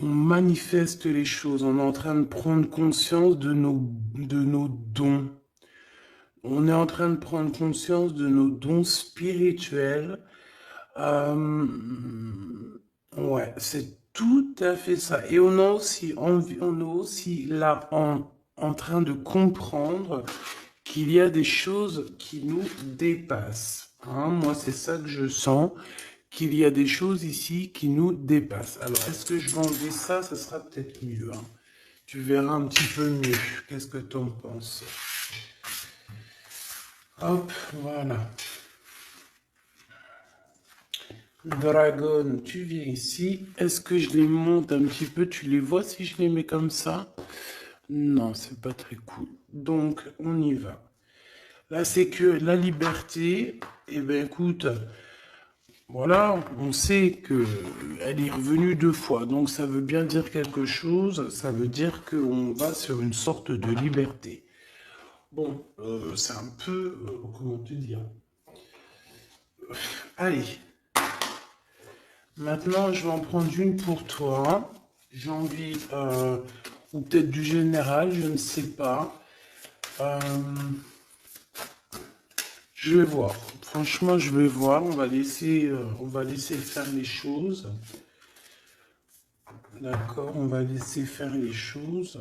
on manifeste les choses, on est en train de prendre conscience de nos dons. On est en train de prendre conscience de nos dons spirituels. Euh, ouais, c'est tout à fait ça. Et on a aussi on est aussi là en train de comprendre qu'il y a des choses qui nous dépassent. Hein, moi, c'est ça que je sens, qu'il y a des choses ici qui nous dépassent. Alors, est-ce que je vais enlever ça? Ça sera peut-être mieux. Hein. Tu verras un petit peu mieux. Qu'est-ce que tu en penses? Hop, voilà. Dragon, tu viens ici. Est-ce que je les monte un petit peu? Tu les vois si je les mets comme ça? Non, c'est pas très cool. Donc, on y va. Là, c'est que la liberté, eh ben écoute, voilà, on sait que elle est revenue 2 fois, donc ça veut bien dire quelque chose, ça veut dire qu'on va sur une sorte de liberté. Bon, c'est un peu, comment te dire? Allez, maintenant je vais en prendre une pour toi. J'ai envie, ou peut-être du général, je ne sais pas. Euh, je vais voir. Franchement, je vais voir. On va laisser faire les choses. D'accord, on va laisser faire les choses.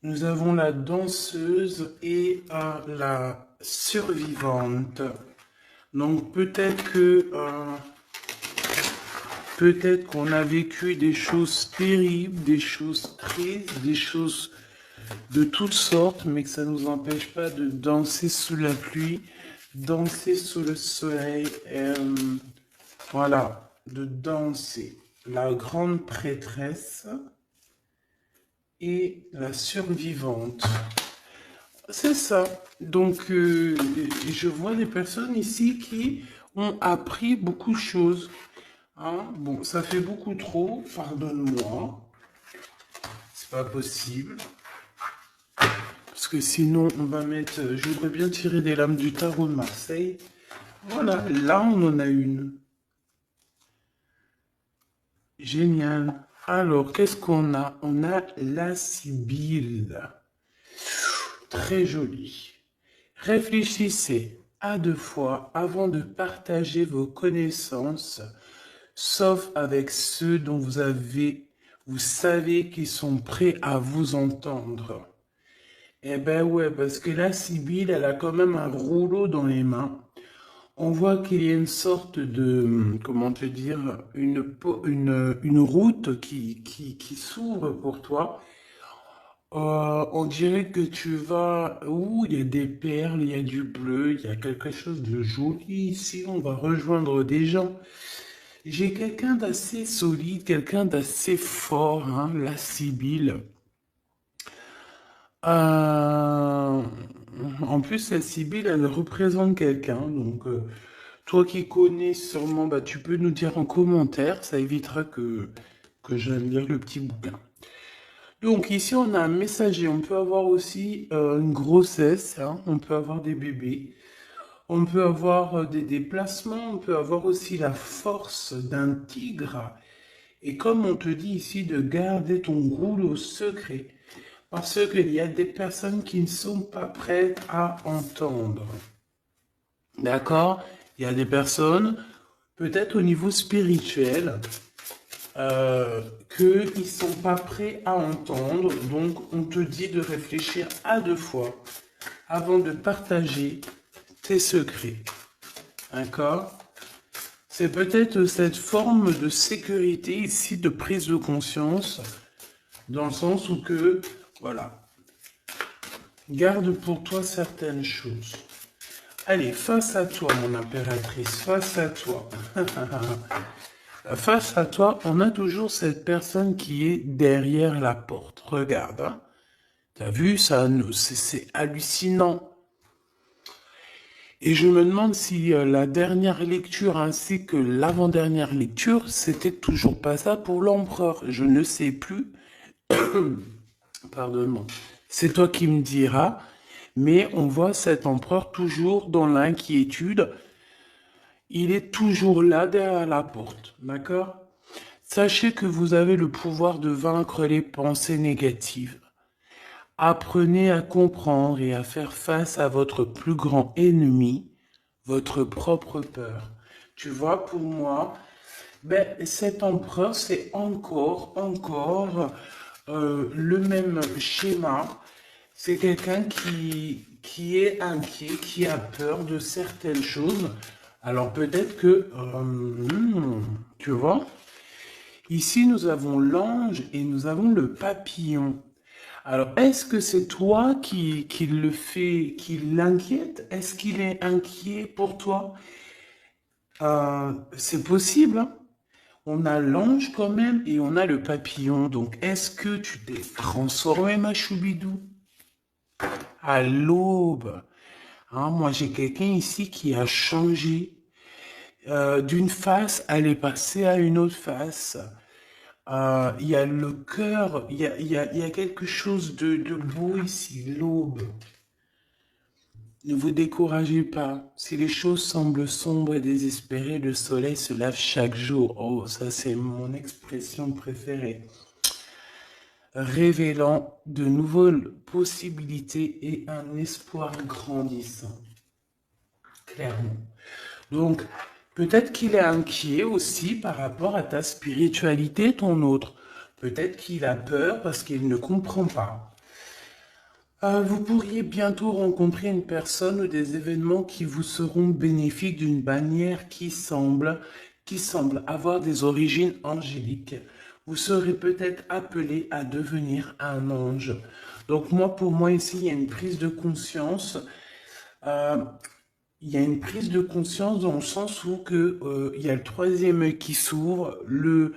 Nous avons la danseuse et la survivante. Donc peut-être qu'on a vécu des choses terribles, des choses tristes, des choses de toutes sortes, mais que ça ne nous empêche pas de danser sous la pluie, danser sous le soleil, voilà, de danser. La grande prêtresse et la survivante. C'est ça. Donc, je vois des personnes ici qui ont appris beaucoup de choses. Hein? Bon, ça fait beaucoup trop, pardonne-moi. C'est pas possible. Parce que sinon, on va mettre... Je voudrais bien tirer des lames du tarot de Marseille. Voilà, là, on en a une. Génial. Alors, qu'est-ce qu'on a? On a la Sibylle. Très jolie. Réfléchissez à 2 fois avant de partager vos connaissances, sauf avec ceux dont vous savez qu'ils sont prêts à vous entendre. Eh ben ouais, parce que la Sibylle, elle a quand même un rouleau dans les mains. On voit qu'il y a une sorte de, comment te dire, une route qui s'ouvre pour toi. On dirait que tu vas... Ouh, il y a des perles, il y a du bleu, il y a quelque chose de joli ici. On va rejoindre des gens. J'ai quelqu'un d'assez solide, quelqu'un d'assez fort, hein, la Sibylle. Euh, En plus, la Sibylle, elle représente quelqu'un. Donc, toi qui connais sûrement, bah, tu peux nous dire en commentaire. Ça évitera que j'aille lire le petit bouquin. Donc ici, on a un messager. On peut avoir aussi une grossesse, hein. On peut avoir des bébés. On peut avoir des déplacements. On peut avoir aussi la force d'un tigre. Et comme on te dit ici de garder ton rouleau secret, parce qu'il y a des personnes qui ne sont pas prêtes à entendre. D'accord? Il y a des personnes, peut-être au niveau spirituel, qu'ils ne sont pas prêts à entendre. Donc, on te dit de réfléchir à 2 fois avant de partager tes secrets. D'accord? C'est peut-être cette forme de sécurité ici, de prise de conscience, dans le sens où que, voilà, garde pour toi certaines choses. Allez, face à toi, mon impératrice, face à toi. Face à toi, on a toujours cette personne qui est derrière la porte. Regarde, hein. T'as vu, ça, c'est hallucinant. Et je me demande si la dernière lecture ainsi que l'avant-dernière lecture, c'était toujours pas ça pour l'empereur. Je ne sais plus. Pardonne-moi. C'est toi qui me diras. Mais on voit cet empereur toujours dans l'inquiétude. Il est toujours là derrière la porte. D'accord? Sachez que vous avez le pouvoir de vaincre les pensées négatives. Apprenez à comprendre et à faire face à votre plus grand ennemi, votre propre peur. Tu vois, pour moi, cet empereur, c'est encore le même schéma. C'est quelqu'un qui est inquiet, qui a peur de certaines choses. Alors peut-être que, tu vois, ici nous avons l'ange et nous avons le papillon. Alors, est-ce que c'est toi qui le fait, qui l'inquiète? Est-ce qu'il est inquiet pour toi? C'est possible, hein. On a l'ange quand même et on a le papillon. Donc, est-ce que tu t'es transformé, ma choubidou? À l'aube. Hein, moi, j'ai quelqu'un ici qui a changé. D'une face, elle est passée à une autre face. Il y a le cœur, il y a quelque chose de beau ici, l'aube. Ne vous découragez pas. Si les choses semblent sombres et désespérées, le soleil se lève chaque jour. Oh, ça c'est mon expression préférée. Révélant de nouvelles possibilités et un espoir grandissant. Clairement. Donc, peut-être qu'il est inquiet aussi par rapport à ta spiritualité, ton autre. Peut-être qu'il a peur parce qu'il ne comprend pas. Vous pourriez bientôt rencontrer une personne ou des événements qui vous seront bénéfiques d'une manière qui semble avoir des origines angéliques. Vous serez peut-être appelé à devenir un ange. Donc moi, pour moi, ici, il y a une prise de conscience. Euh, il y a une prise de conscience dans le sens où il y a le troisième œil qui s'ouvre, le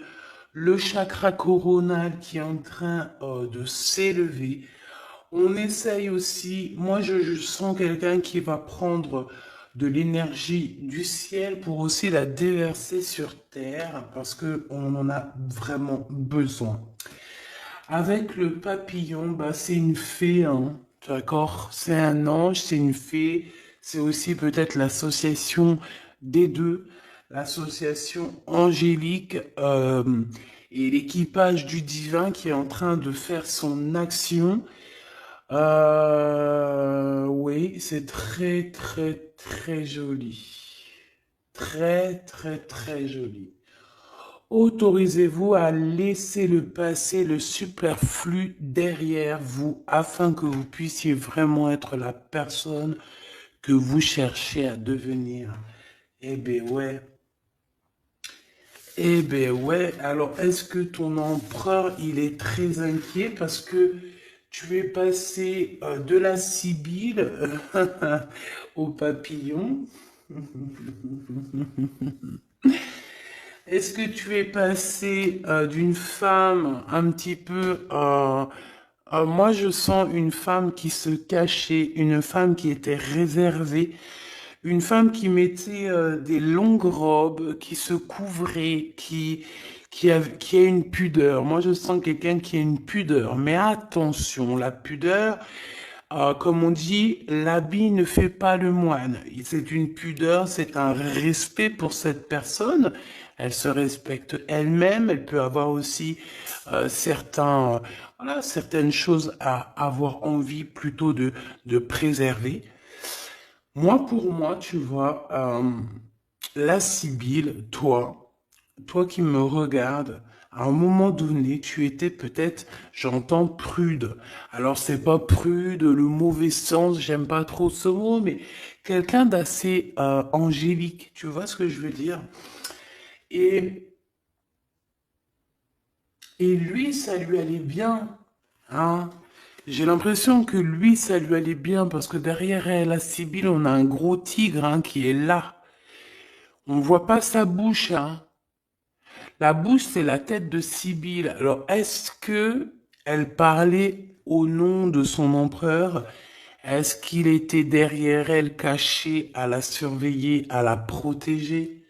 chakra coronal qui est en train de s'élever. On essaye aussi, moi je sens quelqu'un qui va prendre de l'énergie du ciel pour aussi la déverser sur terre parce que on en a vraiment besoin. Avec le papillon, c'est une fée, hein, d'accord? C'est un ange, c'est une fée, c'est aussi peut-être l'association des deux, l'association angélique et l'équipage du divin qui est en train de faire son action. Oui, c'est très, très, très joli. Très, très, très joli. Autorisez-vous à laisser le passé, le superflu derrière vous afin que vous puissiez vraiment être la personne que vous cherchez à devenir. Eh ben ouais. Eh ben ouais. Alors, est-ce que ton empereur, il est très inquiet parce que tu es passé de la Sibylle au papillon? Est-ce que tu es passé d'une femme un petit peu... moi, je sens une femme qui se cachait, une femme qui était réservée, une femme qui mettait des longues robes, qui se couvrait, qui a une pudeur. Moi, je sens quelqu'un qui a une pudeur. Mais attention, la pudeur, comme on dit, l'habit ne fait pas le moine. C'est une pudeur, c'est un respect pour cette personne. Elle se respecte elle-même. Elle peut avoir aussi certaines choses à avoir envie plutôt de préserver. Moi, pour moi, tu vois, la Sibylle, toi qui me regardes, à un moment donné, tu étais peut-être, j'entends prude. Alors, c'est pas prude, le mauvais sens, j'aime pas trop ce mot, mais quelqu'un d'assez angélique, tu vois ce que je veux dire? Et, et lui, ça lui allait bien, hein? J'ai l'impression que lui, ça lui allait bien parce que derrière elle, la Sibylle, on a un gros tigre hein, qui est là. On voit pas sa bouche, hein. La bouche, c'est la tête de Sibylle. Alors, est-ce que elle parlait au nom de son empereur? Est-ce qu'il était derrière elle, caché, à la surveiller, à la protéger?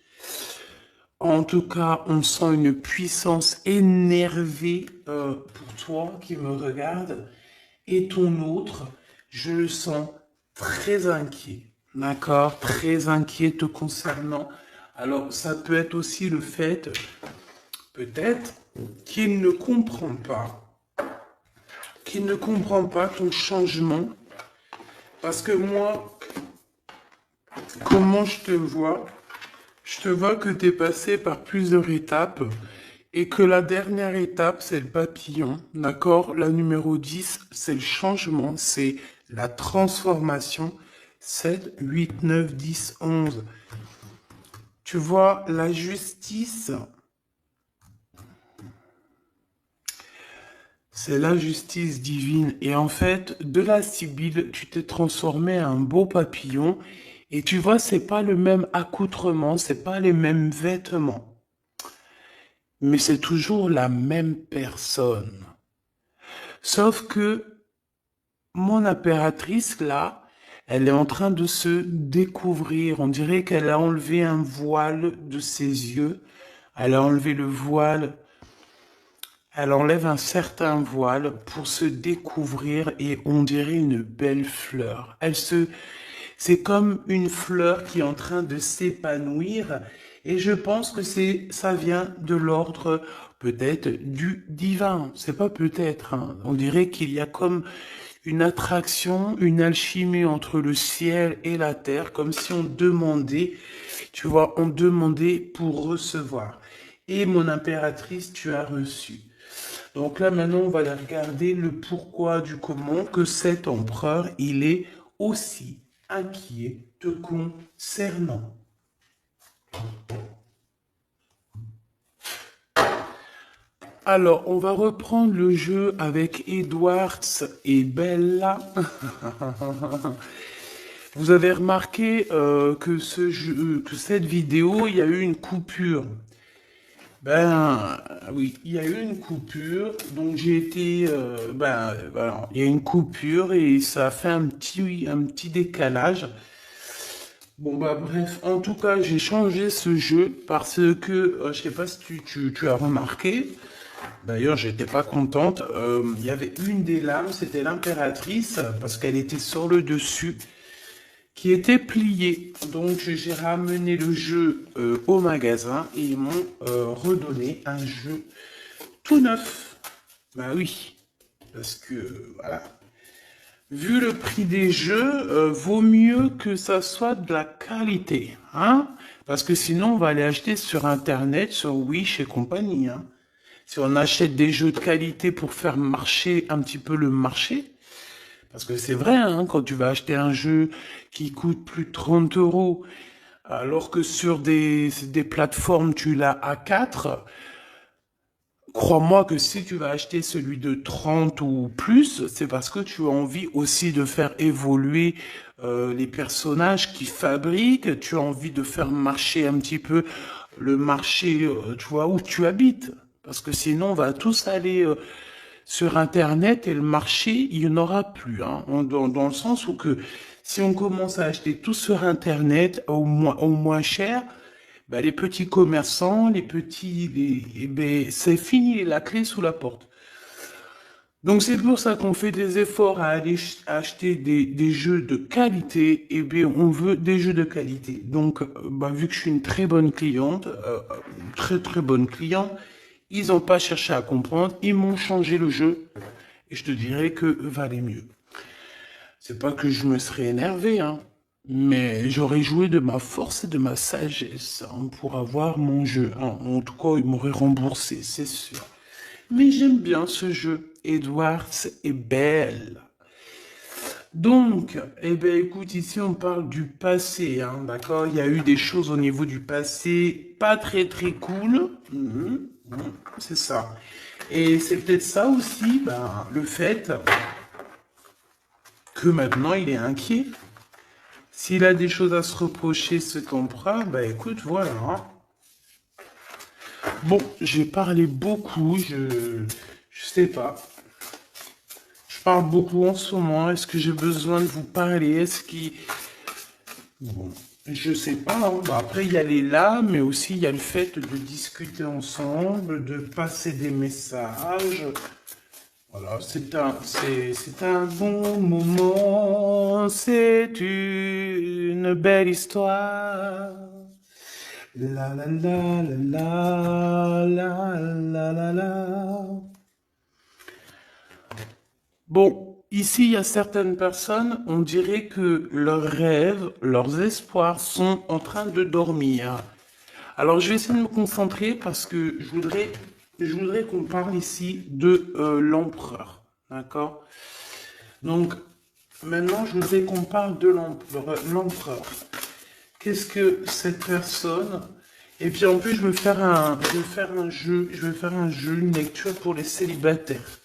En tout cas, on sent une puissance énervée pour toi qui me regarde. Et ton autre, je le sens très inquiet. D'accord? Très inquiet te concernant. Alors, ça peut être aussi le fait peut-être qu'il ne comprend pas. Qu'il ne comprend pas ton changement. Parce que moi, comment je te vois? Je te vois que tu es passé par plusieurs étapes et que la dernière étape, c'est le papillon, d'accord? La numéro 10, c'est le changement, c'est la transformation. 7, 8, 9, 10, 11. Tu vois, la justice, c'est la justice divine. Et en fait, de la Sibylle, tu t'es transformé en un beau papillon. Et tu vois, c'est pas le même accoutrement, c'est pas les mêmes vêtements. Mais c'est toujours la même personne. Sauf que mon impératrice, là, elle est en train de se découvrir. On dirait qu'elle a enlevé un voile de ses yeux. Elle a enlevé le voile. Elle enlève un certain voile pour se découvrir et on dirait une belle fleur. C'est comme une fleur qui est en train de s'épanouir et je pense que ça vient de l'ordre peut-être du divin. C'est pas peut-être, hein. On dirait qu'il y a comme une attraction, une alchimie entre le ciel et la terre, comme si on demandait, tu vois, on demandait pour recevoir. Et mon impératrice, tu as reçu. Donc là, maintenant, on va aller regarder le pourquoi du comment que cet empereur, il est aussi inquiet te concernant. Alors, on va reprendre le jeu avec Edwards et Bella. Vous avez remarqué que cette vidéo, il y a eu une coupure. Ben oui, il y a eu une coupure, donc j'ai été, voilà, il y a une coupure et ça a fait un petit décalage. Bon bah bref, en tout cas j'ai changé ce jeu parce que, je sais pas si tu as remarqué, d'ailleurs j'étais pas contente, il y avait une des lames, c'était l'impératrice, parce qu'elle était sur le dessus, qui était plié. Donc j'ai ramené le jeu au magasin et ils m'ont redonné un jeu tout neuf. Bah oui, parce que voilà. Vu le prix des jeux, vaut mieux que ça soit de la qualité, hein? Parce que sinon on va aller acheter sur internet, sur Wish et compagnie, hein. Si on achète des jeux de qualité pour faire marcher un petit peu le marché, parce que c'est vrai, hein, quand tu vas acheter un jeu qui coûte plus de 30 euros, alors que sur des plateformes, tu l'as à 4, crois-moi que si tu vas acheter celui de 30 ou plus, c'est parce que tu as envie aussi de faire évoluer les personnages qui fabriquent, tu as envie de faire marcher un petit peu le marché, tu vois, où tu habites. Parce que sinon, on va tous aller sur Internet et le marché, il n'y en aura plus, hein, dans le sens où que si on commence à acheter tout sur Internet au moins cher, ben, les petits commerçants, eh ben, c'est fini, la clé sous la porte. Donc c'est pour ça qu'on fait des efforts à aller acheter des jeux de qualité. Et bien on veut des jeux de qualité. Donc bah, vu que je suis une très bonne cliente, très très bonne cliente, ils n'ont pas cherché à comprendre, ils m'ont changé le jeu. Et je te dirais que valait mieux. C'est pas que je me serais énervé, hein, mais j'aurais joué de ma force et de ma sagesse, hein, pour avoir mon jeu, hein. En tout cas, ils m'auraient remboursé, c'est sûr. Mais j'aime bien ce jeu. Edwards est belle. Donc, eh ben, écoute, ici on parle du passé, hein, d'accord? Il y a eu des choses au niveau du passé pas très très cool. C'est ça. Et c'est peut-être ça aussi, ben, le fait que maintenant il est inquiet. S'il a des choses à se reprocher, cet empereur, bah écoute, voilà, hein. Bon, j'ai parlé beaucoup, je sais pas. Je parle beaucoup en ce moment. Est-ce que j'ai besoin de vous parler? Est-ce qu'il... Bon, je sais pas, hein. Bah, après, il y a les là, mais aussi il y a le fait de discuter ensemble, de passer des messages. Voilà, c'est un bon moment, c'est une belle histoire. La la la la la la la la. Bon, ici, il y a certaines personnes, on dirait que leurs rêves, leurs espoirs sont en train de dormir. Alors, je vais essayer de me concentrer parce que je voudrais qu'on parle ici de l'empereur. D'accord? Donc, maintenant, je voudrais qu'on parle de l'empereur. Qu'est-ce que cette personne... Et puis en plus, je vais faire un jeu, une lecture pour les célibataires.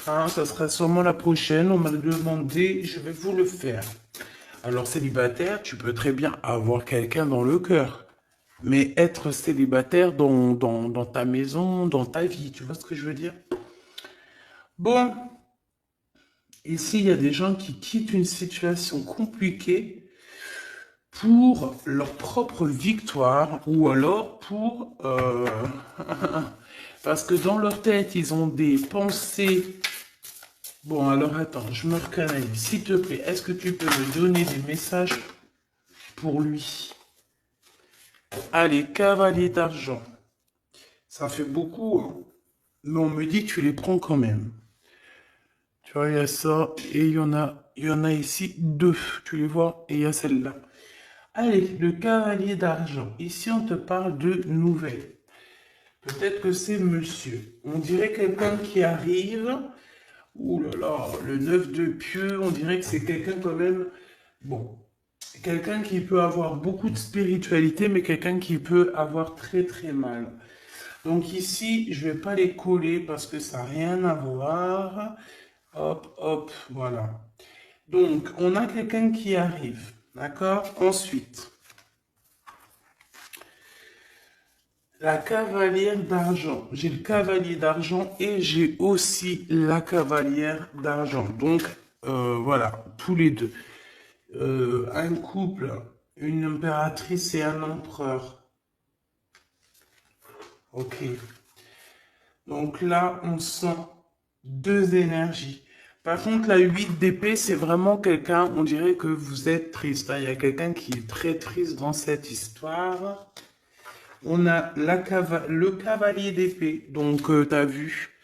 Hein, ça sera sûrement la prochaine, on m'a demandé, je vais vous le faire. Alors célibataire, tu peux très bien avoir quelqu'un dans le cœur. Mais être célibataire dans ta maison, dans ta vie, tu vois ce que je veux dire? Bon, ici, il y a des gens qui quittent une situation compliquée pour leur propre victoire ou alors pour... parce que dans leur tête, ils ont des pensées. Bon, alors attends, je me recanalise. S'il te plaît, est-ce que tu peux me donner des messages pour lui? Allez, cavalier d'argent. Ça fait beaucoup, hein. Mais on me dit que tu les prends quand même. Tu vois, il y a ça et il y en a ici deux. Tu les vois? Et il y a celle-là. Allez, le cavalier d'argent. Ici, on te parle de nouvelles. Peut-être que c'est monsieur. On dirait quelqu'un qui arrive. Ouh là là, le 9 de pieux, on dirait que c'est quelqu'un quand même. Bon, quelqu'un qui peut avoir beaucoup de spiritualité, mais quelqu'un qui peut avoir très très mal. Donc ici, je vais pas les coller parce que ça n'a rien à voir. Hop, hop, voilà. Donc, on a quelqu'un qui arrive. D'accord? Ensuite, la cavalière d'argent. J'ai le cavalier d'argent et j'ai aussi la cavalière d'argent. Donc, voilà, tous les deux. Un couple, une impératrice et un empereur. Ok. Donc là, on sent deux énergies. Par contre, la 8 d'épée, c'est vraiment quelqu'un, on dirait que vous êtes triste, hein. Il y a quelqu'un qui est très triste dans cette histoire. On a le cavalier d'épée. Donc, tu as vu.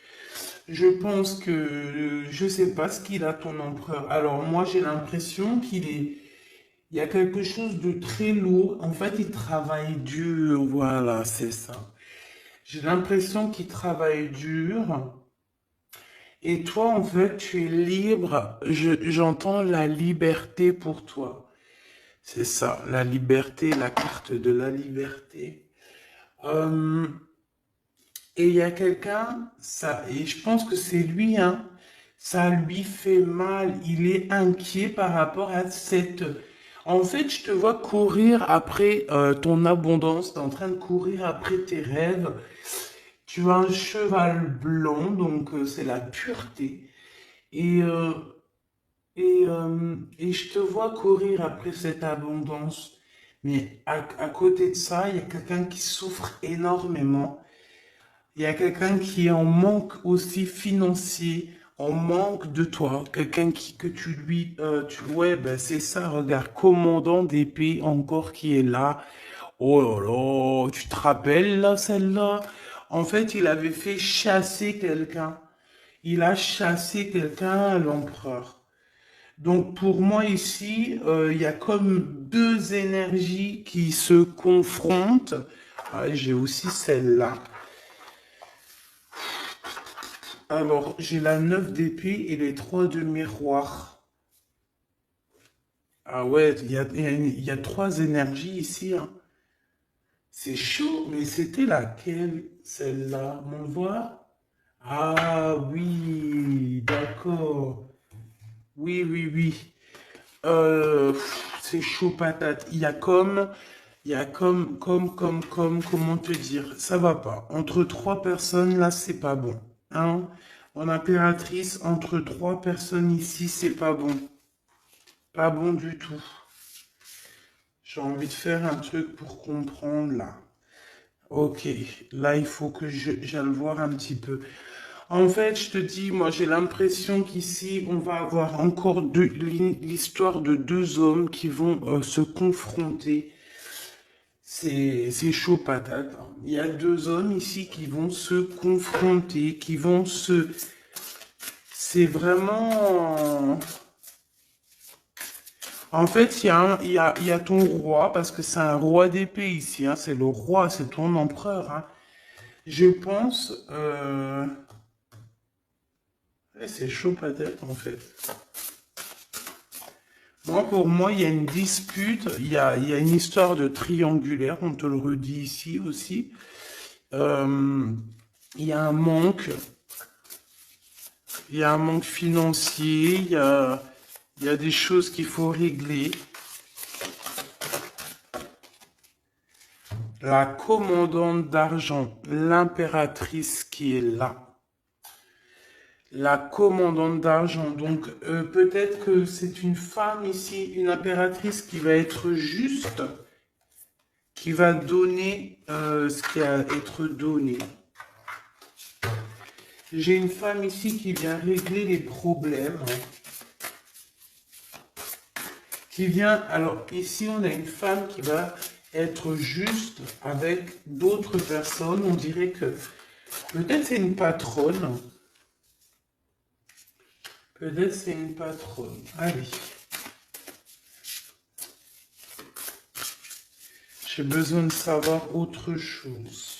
Je pense que je sais pas ce qu'il a ton empereur. Alors moi j'ai l'impression il y a quelque chose de très lourd. En fait, il travaille dur. Voilà, c'est ça. J'ai l'impression qu'il travaille dur. Et toi, en fait, tu es libre. J'entends la liberté pour toi. C'est ça, la liberté, la carte de la liberté. Euh, et il y a quelqu'un, ça, et je pense que c'est lui, hein, ça lui fait mal. Il est inquiet par rapport à cette... En fait, je te vois courir après ton abondance, tu es en train de courir après tes rêves. Tu as un cheval blanc, donc c'est la pureté. Et, euh, et je te vois courir après cette abondance. Mais à côté de ça, il y a quelqu'un qui souffre énormément. Il y a quelqu'un qui est en manque aussi financier, en manque de toi. Quelqu'un que tu lui... ouais, ben c'est ça, regarde, commandant d'épée encore qui est là. Oh là là, tu te rappelles là, celle-là? En fait, il avait fait chasser quelqu'un. Il a chassé quelqu'un, l'empereur. Donc pour moi ici, il y a comme deux énergies qui se confrontent. Ah, j'ai aussi celle-là. Alors, j'ai la 9 d'épée et les 3 de miroir. Ah ouais, il y a trois énergies ici, hein. C'est chaud, mais c'était laquelle, celle-là? On voit? Ah oui, d'accord. Oui, oui, oui. C'est chaud patate. Comment te dire? Ça va pas. Entre trois personnes, là, c'est pas bon. Hein? En impératrice, entre trois personnes ici, c'est pas bon. Pas bon du tout. J'ai envie de faire un truc pour comprendre, là. Ok, là, il faut que j'aille voir un petit peu. En fait, je te dis, moi, j'ai l'impression qu'ici, on va avoir encore l'histoire de deux hommes qui vont se confronter. C'est chaud patate, hein. Il y a deux hommes ici qui vont se confronter, qui vont se... C'est vraiment... En fait, il y a ton roi, parce que c'est un roi d'épée ici, hein. C'est le roi, c'est ton empereur, hein. Je pense... c'est chaud patate, en fait. Moi, pour moi, il y a une dispute, il y a une histoire de triangulaire, on te le redit ici aussi. Euh, il y a un manque, il y a un manque financier, il y a des choses qu'il faut régler. La commandante d'argent, l'impératrice qui est là. La commandante d'argent, donc peut-être que c'est une femme ici, une impératrice qui va être juste, qui va donner ce qui a à être donné. J'ai une femme ici qui vient régler les problèmes. Qui vient, alors ici on a une femme qui va être juste avec d'autres personnes. On dirait que peut-être c'est une patronne. Peut-être c'est une patronne. Allez. J'ai besoin de savoir autre chose.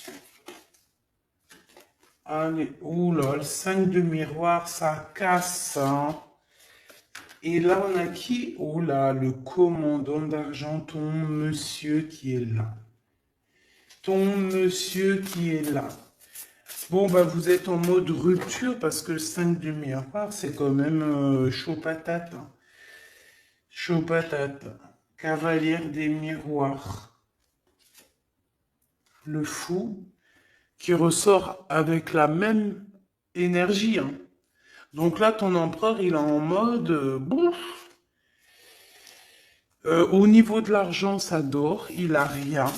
Allez, oula, le 5 de miroir, ça casse, hein. Et là, on a qui? Oh là, le commandant d'argent, ton monsieur qui est là. Ton monsieur qui est là. Bon, bah, vous êtes en mode rupture parce que le 5 de miroir, c'est quand même chaud patate, hein. Chaud patate. Cavalière des miroirs. Le fou qui ressort avec la même énergie, hein. Donc là, ton empereur, il est en mode, bon, au niveau de l'argent, ça dort, il a rien.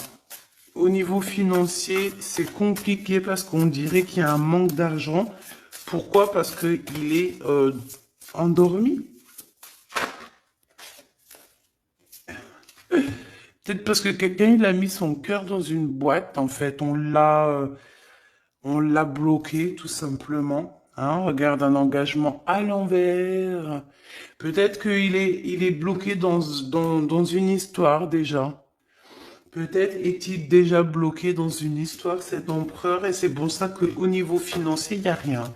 Au niveau financier, c'est compliqué parce qu'on dirait qu'il y a un manque d'argent. Pourquoi? Parce qu'il est endormi. Peut-être parce que quelqu'un il a mis son cœur dans une boîte. En fait, on l'a bloqué tout simplement. Hein, regarde un engagement à l'envers. Peut-être il est bloqué dans une histoire déjà. Peut-être est-il déjà bloqué dans une histoire, cet empereur, et c'est pour ça qu'au niveau financier, il n'y a rien.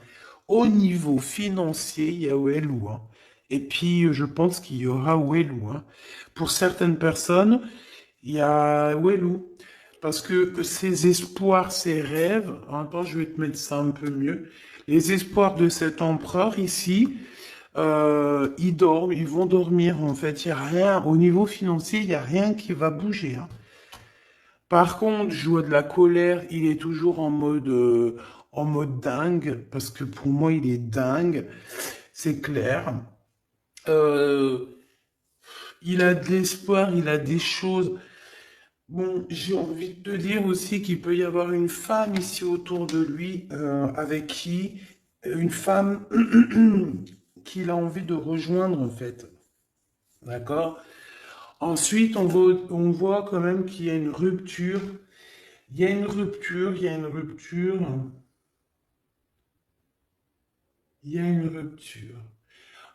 Au niveau financier, il y a Wellou, hein. Et puis, je pense qu'il y aura Wellou, hein. Pour certaines personnes, il y a Wellou. Parce que ses espoirs, ses rêves, attends, je vais te mettre ça un peu mieux. Les espoirs de cet empereur ici, ils dorment, ils vont dormir en fait. Il n'y a rien, au niveau financier, il n'y a rien qui va bouger, hein. Par contre, je vois de la colère, il est toujours en mode dingue, parce que pour moi, il est dingue, c'est clair. Euh, il a de l'espoir, il a des choses. Bon, j'ai envie de te dire aussi qu'il peut y avoir une femme ici autour de lui, avec qui, une femme qu'il a envie de rejoindre en fait. D'accord? Ensuite, on voit quand même qu'il y a une rupture. Il y a une rupture, il y a une rupture, il y a une rupture.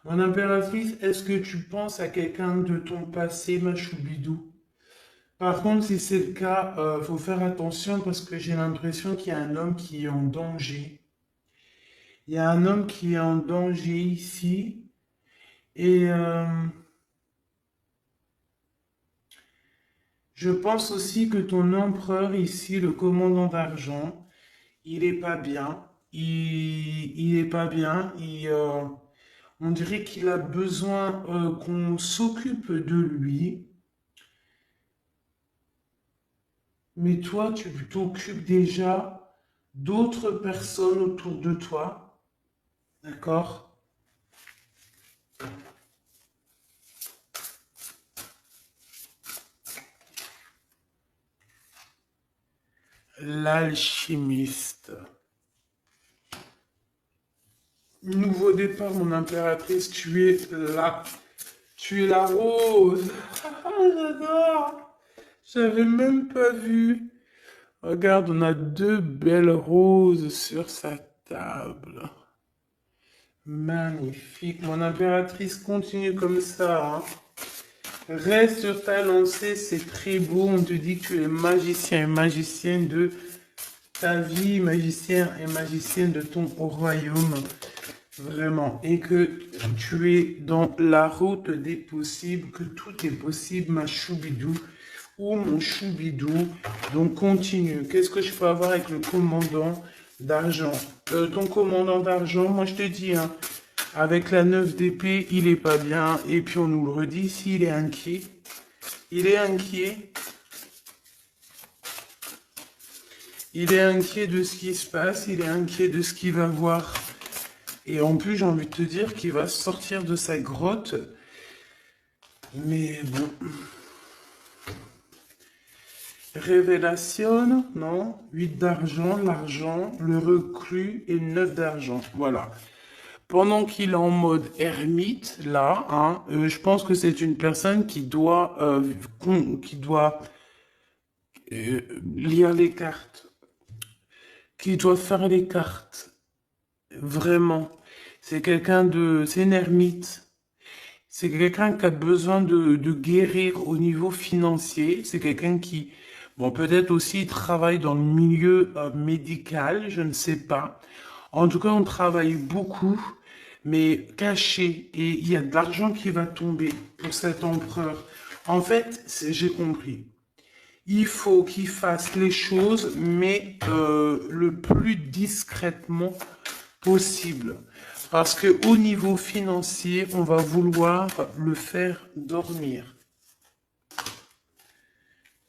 Mon impératrice, est-ce que tu penses à quelqu'un de ton passé, ma choubidou? Par contre, si c'est le cas, faut faire attention parce que j'ai l'impression qu'il y a un homme qui est en danger. Il y a un homme qui est en danger ici. Et je pense aussi que ton empereur ici, le commandant d'argent, il est pas bien. Il est pas bien. On dirait qu'il a besoin qu'on s'occupe de lui. Mais toi, tu t'occupes déjà d'autres personnes autour de toi. D'accord? L'alchimiste. Nouveau départ, mon impératrice, tu es là. Tu es la rose. Ah, j'adore. J'avais même pas vu. Regarde, on a deux belles roses sur sa table. Magnifique. Mon impératrice continue comme ça, hein. Reste sur ta lancée, c'est très beau. On te dit que tu es magicien et magicienne de ta vie, magicien et magicienne de ton royaume. Vraiment. Et que tu es dans la route des possibles, que tout est possible, ma choubidou ou mon choubidou. Donc continue. Qu'est-ce que je peux avoir avec le commandant d'argent? Ton commandant d'argent, moi je te dis, hein, avec la 9 d'épée, il est pas bien. Et puis on nous le redit, s'il est inquiet. Il est inquiet. Il est inquiet de ce qui se passe. Il est inquiet de ce qu'il va voir. Et en plus, j'ai envie de te dire qu'il va sortir de sa grotte. Mais bon. Révélation, non? 8 d'argent, l'argent, le reclus et 9 d'argent. Voilà. Pendant qu'il est en mode ermite, là, hein, je pense que c'est une personne qui doit euh, lire les cartes, qui doit faire les cartes. Vraiment. C'est une ermite. C'est quelqu'un qui a besoin de guérir au niveau financier. C'est quelqu'un qui, bon, peut-être aussi travaille dans le milieu médical, je ne sais pas. En tout cas, on travaille beaucoup, mais caché. Et il y a de l'argent qui va tomber pour cet empereur. En fait, j'ai compris. Il faut qu'il fasse les choses, mais le plus discrètement possible. Parce que au niveau financier, on va vouloir le faire dormir.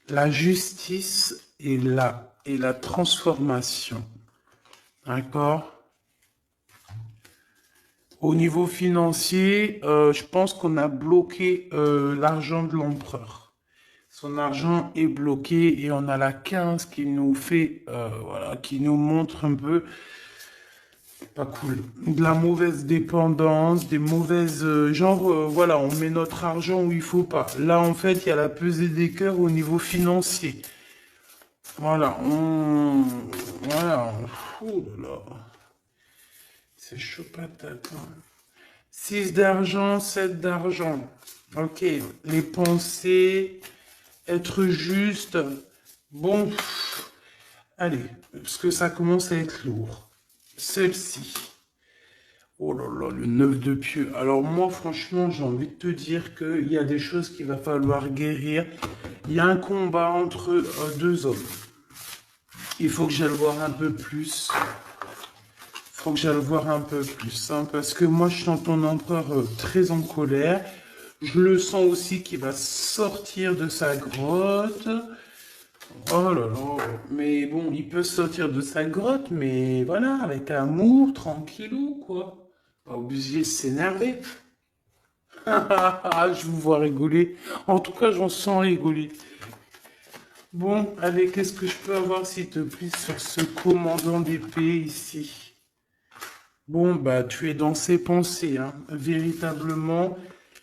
La justice et la transformation. D'accord? Au niveau financier, je pense qu'on a bloqué l'argent de l'empereur. Son argent est bloqué et on a la 15 qui nous fait, voilà, qui nous montre un peu pas cool. De la mauvaise dépendance, des mauvaises... voilà, on met notre argent où il faut pas. Là, en fait, il y a la pesée des cœurs au niveau financier. Voilà, on... Voilà, ouh là là. C'est chaud patate, hein. 6 d'argent, 7 d'argent. Ok, les pensées, être juste. Bon, allez, parce que ça commence à être lourd. Celle-ci. Oh là là, le 9 de pieux. Alors moi, franchement, j'ai envie de te dire qu'il y a des choses qu'il va falloir guérir. Il y a un combat entre deux hommes. Il faut que j'aille voir un peu plus. Il faut que j'aille voir un peu plus. Hein, parce que moi, je sens ton empereur très en colère. Je le sens aussi qu'il va sortir de sa grotte. Oh là là. Mais bon, il peut sortir de sa grotte, mais voilà, avec amour, tranquillou, quoi. Pas obligé de s'énerver. Je vous vois rigoler. En tout cas, j'en sens rigoler. Bon, allez, qu'est-ce que je peux avoir, s'il te plaît, sur ce commandant d'épée ici? Bon, bah, tu es dans ses pensées, hein. Véritablement,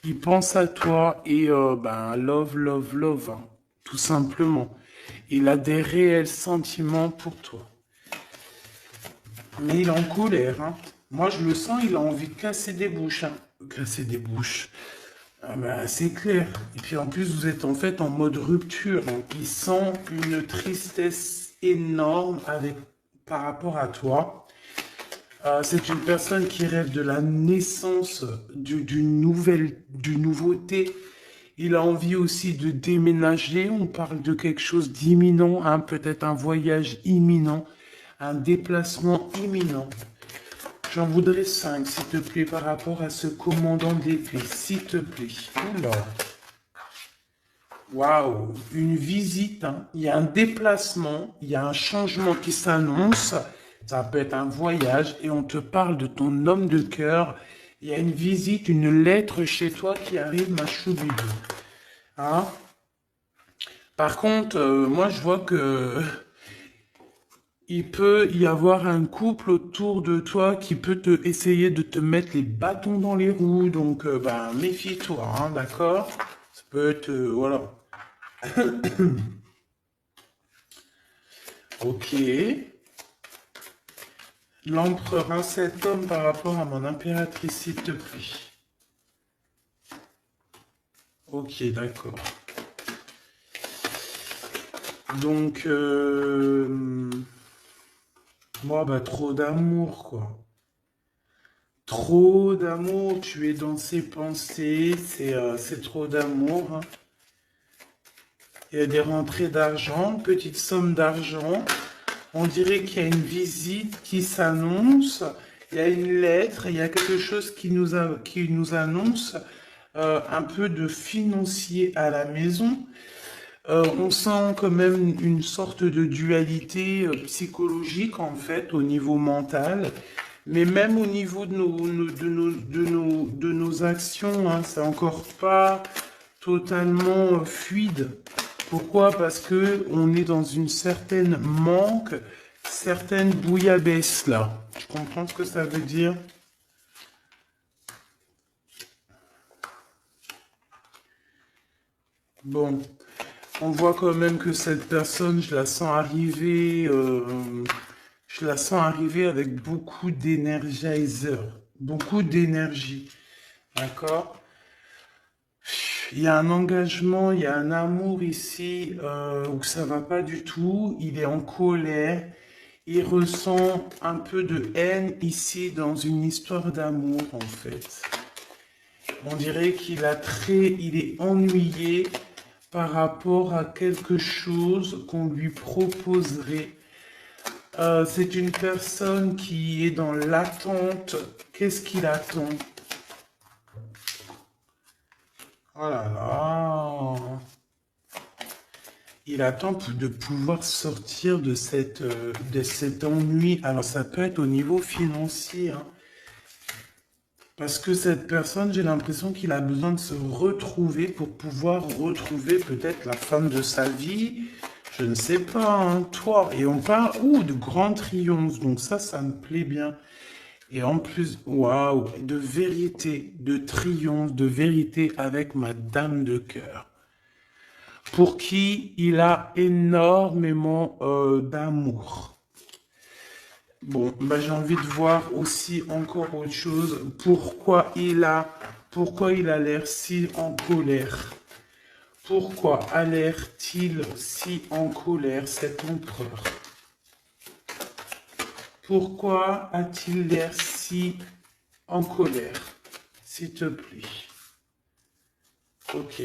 il pense à toi et, ben, love, love, love, hein, tout simplement. Il a des réels sentiments pour toi. Mais il est en colère, hein. Moi, je le sens, il a envie de casser des bouches, hein. Casser des bouches. Ah ben, c'est clair. Et puis en plus, vous êtes en fait en mode rupture. Donc, il sent une tristesse énorme par rapport à toi. C'est une personne qui rêve de la naissance d'une nouveauté. Il a envie aussi de déménager. On parle de quelque chose d'imminent, hein, peut-être un voyage imminent, un déplacement imminent. J'en voudrais 5, s'il te plaît, par rapport à ce commandant d'épée, s'il te plaît. Alors, waouh, une visite, hein. Il y a un déplacement, il y a un changement qui s'annonce. Ça peut être un voyage et on te parle de ton homme de cœur. Il y a une visite, une lettre chez toi qui arrive, ma choubidou. Hein? Par contre, moi, je vois que il peut y avoir un couple autour de toi qui peut essayer de te mettre les bâtons dans les roues. Donc, ben, méfie-toi, hein, d'accord? Ça peut être, voilà. Ok. L'empereur, hein, cet homme par rapport à mon impératrice, s'il te plaît. Ok, d'accord. Donc, moi, bah, trop d'amour, quoi. Trop d'amour, tu es dans ses pensées, c'est trop d'amour, hein. Il y a des rentrées d'argent, petite somme d'argent. On dirait qu'il y a une visite qui s'annonce, il y a une lettre, il y a quelque chose qui nous annonce un peu de financier à la maison. On sent quand même une sorte de dualité psychologique en fait au niveau mental, mais même au niveau de nos actions, hein, c'est encore pas totalement fluide. Pourquoi? Parce que on est dans une certaine manque, certaine bouillabaisse là. Tu comprends ce que ça veut dire? Bon, on voit quand même que cette personne, je la sens arriver avec beaucoup d'énergiseur, beaucoup d'énergie, d'accord? Il y a un engagement, il y a un amour ici où ça va pas du tout. Il est en colère, il ressent un peu de haine ici dans une histoire d'amour en fait. On dirait il est ennuyé par rapport à quelque chose qu'on lui proposerait. C'est une personne qui est dans l'attente. Qu'est-ce qu'il attend? Oh là là. Il attend de pouvoir sortir de cet ennui. Alors ça peut être au niveau financier, hein. Parce que cette personne, j'ai l'impression qu'il a besoin de se retrouver pour pouvoir retrouver peut-être la femme de sa vie. Je ne sais pas, hein, toi. Et on parle, de grand triomphe. Donc ça me plaît bien. Et en plus, waouh, de vérité, de triomphe, de vérité avec ma dame de cœur, pour qui il a énormément d'amour. Bon, bah, j'ai envie de voir aussi encore autre chose. Pourquoi il a l'air si en colère? Pourquoi a l'air-t-il si en colère, cet empereur? Pourquoi a-t-il l'air si en colère? S'il te plaît. Ok.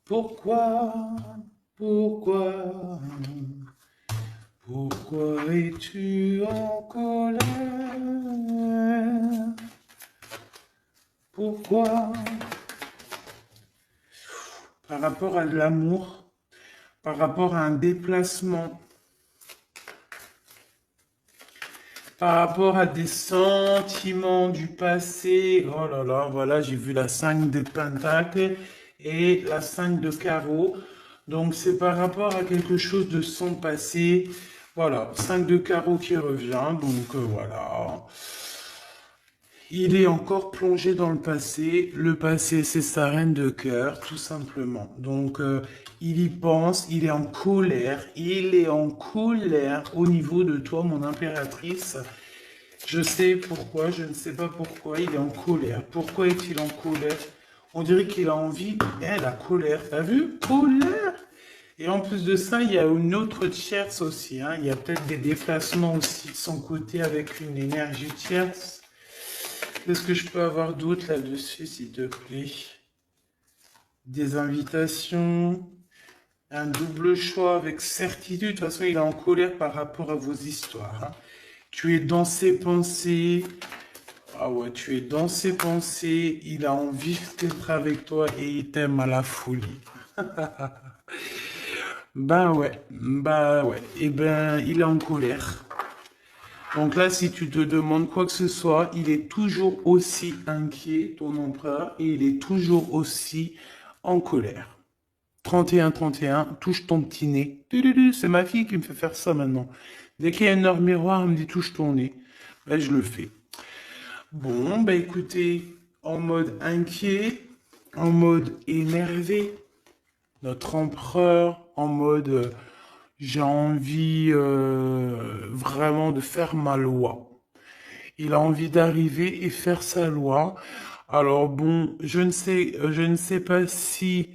Pourquoi? Pourquoi? Pourquoi es-tu en colère? Pourquoi? Par rapport à de l'amour, par rapport à un déplacement, par rapport à des sentiments du passé. Oh là là, voilà, j'ai vu la 5 de Pentacle et la 5 de Carreau. Donc c'est par rapport à quelque chose de son passé. Voilà, 5 de Carreau qui revient. Donc voilà. Il est encore plongé dans le passé. Le passé, c'est sa reine de cœur, tout simplement. Donc, il y pense, il est en colère. Il est en colère au niveau de toi, mon impératrice. Je sais pourquoi, je ne sais pas pourquoi il est en colère. Pourquoi est-il en colère? On dirait qu'il a envie. Eh, la colère, t'as vu? Colère! Et en plus de ça, il y a une autre tierce aussi, hein. Il y a peut-être des déplacements aussi de son côté avec une énergie tierce. Qu'est-ce que je peux avoir d'autre là-dessus, s'il te plaît? Des invitations, un double choix avec certitude. De toute façon, il est en colère par rapport à vos histoires, hein. Tu es dans ses pensées. Ah ouais, tu es dans ses pensées. Il a envie d'être avec toi et il t'aime à la folie. Bah ouais. Eh ben, il est en colère. Donc là, si tu te demandes quoi que ce soit, il est toujours aussi inquiet, ton empereur, et il est toujours aussi en colère. 31-31, touche ton petit nez. C'est ma fille qui me fait faire ça maintenant. Dès qu'il y a une heure miroir, elle me dit touche ton nez. Ben, je le fais. Bon, bah écoutez, en mode inquiet, en mode énervé, notre empereur, en mode j'ai envie vraiment de faire ma loi. Il a envie d'arriver et faire sa loi. Alors bon, je ne sais pas si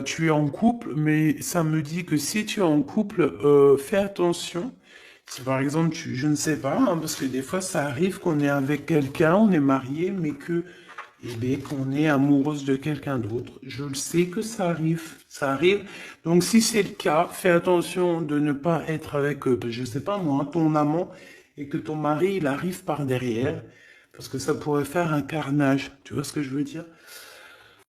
tu es en couple, mais ça me dit que si tu es en couple, fais attention. Si par exemple, je ne sais pas, hein, parce que des fois ça arrive qu'on est avec quelqu'un, on est marié, mais que, eh bien, qu'on est amoureuse de quelqu'un d'autre. Je le sais que ça arrive. Donc si c'est le cas, fais attention de ne pas être avec, je sais pas moi, ton amant, et que ton mari, il arrive par derrière, parce que ça pourrait faire un carnage. Tu vois ce que je veux dire?